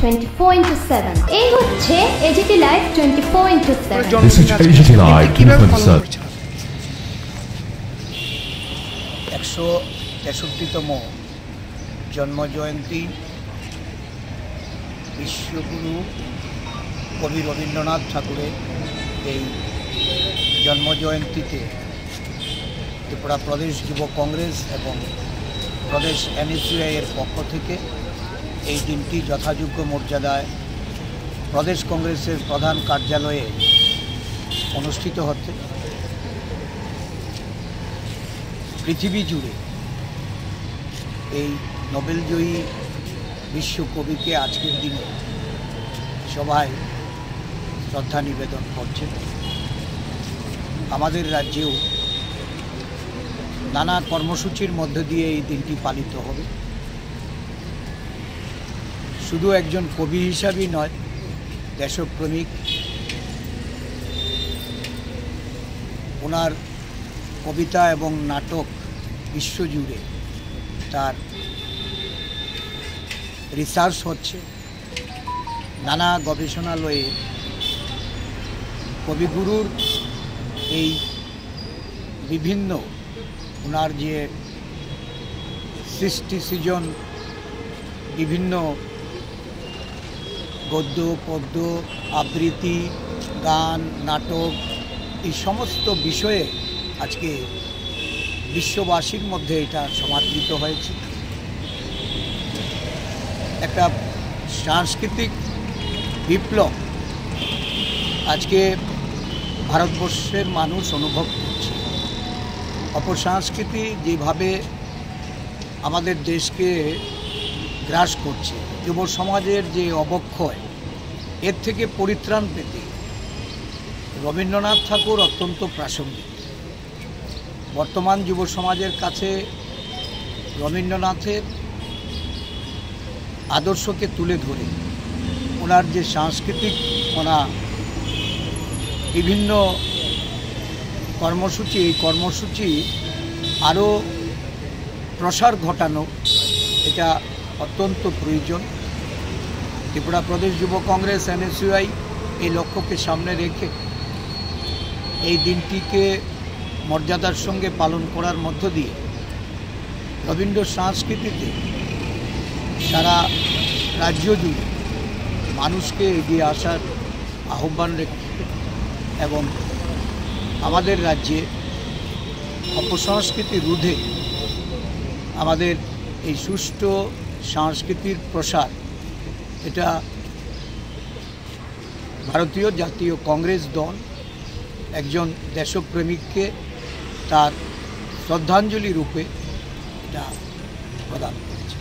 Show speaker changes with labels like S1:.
S1: 24/7 এই হচ্ছে AGT live 24/7
S2: This is AGT Live 24/7
S3: 163তম জন্মজয়ন্তী বিশ্বগুরু কবি রবীন্দ্রনাথ ঠাকুরের এই জন্মজয়ন্তীতে ত্রিপুরা প্রদেশ যুব কংগ্রেস এবং প্রদেশ NSUI এর পক্ষ থেকে এই দিনটি যথাযোগ্য মর্যাদায় প্রদেশ কংগ্রেসের প্রধান কার্যালয়ে অনুষ্ঠিত হচ্ছে। পৃথিবী জুড়ে এই নোবেলজয়ী বিশ্বকবিকে আজকের দিনে সবাই শ্রদ্ধা নিবেদন করছে। আমাদের রাজ্যেও নানা কর্মসূচির মধ্য দিয়ে এই দিনটি পালিত হবে। শুধু একজন কবি হিসাবেই নয়, দেশপ্রেমিক, ওনার কবিতা এবং নাটক বিশ্বজুড়ে তার রিসার্চ হচ্ছে। নানা গবেষণালয়ে কবিগুরুর এই বিভিন্ন ওনার যে সৃষ্টি সৃজন বিভিন্ন গদ্য পদ্য আবৃত্তি গান নাটক এই সমস্ত বিষয়ে আজকে বিশ্ববাসীর মধ্যে এটা সমাদৃত হয়েছে। একটা সাংস্কৃতিক বিপ্লব আজকে ভারতবর্ষের মানুষ অনুভব করছে। অপসংস্কৃতি যেভাবে আমাদের দেশকে গ্রাস করছে, যুব সমাজের যে অবক্ষয়, এর থেকে পরিত্রাণ পেতে রবীন্দ্রনাথ ঠাকুর অত্যন্ত প্রাসঙ্গিক। বর্তমান যুব সমাজের কাছে রবীন্দ্রনাথের আদর্শকে তুলে ধরে ওনার যে সাংস্কৃতিক বিভিন্ন কর্মসূচি, এই কর্মসূচি আরও প্রসার ঘটানো এটা অত্যন্ত প্রয়োজন। ত্রিপুরা প্রদেশ যুব কংগ্রেস NSUI এই লক্ষ্যকে সামনে রেখে এই দিনটিকে মর্যাদার সঙ্গে পালন করার মধ্য দিয়ে রবীন্দ্র সংস্কৃতিতে সারা রাজ্য জুড়ে মানুষকে এগিয়ে আসার আহ্বান রেখে এবং আমাদের রাজ্যে অপসংস্কৃতি রোধে আমাদের এই সুষ্ঠু সংস্কৃতির প্রসার, এটা ভারতীয় জাতীয় কংগ্রেস দল একজন দেশপ্রেমিককে তার শ্রদ্ধাঞ্জলি রূপে এটা প্রদান করেছে।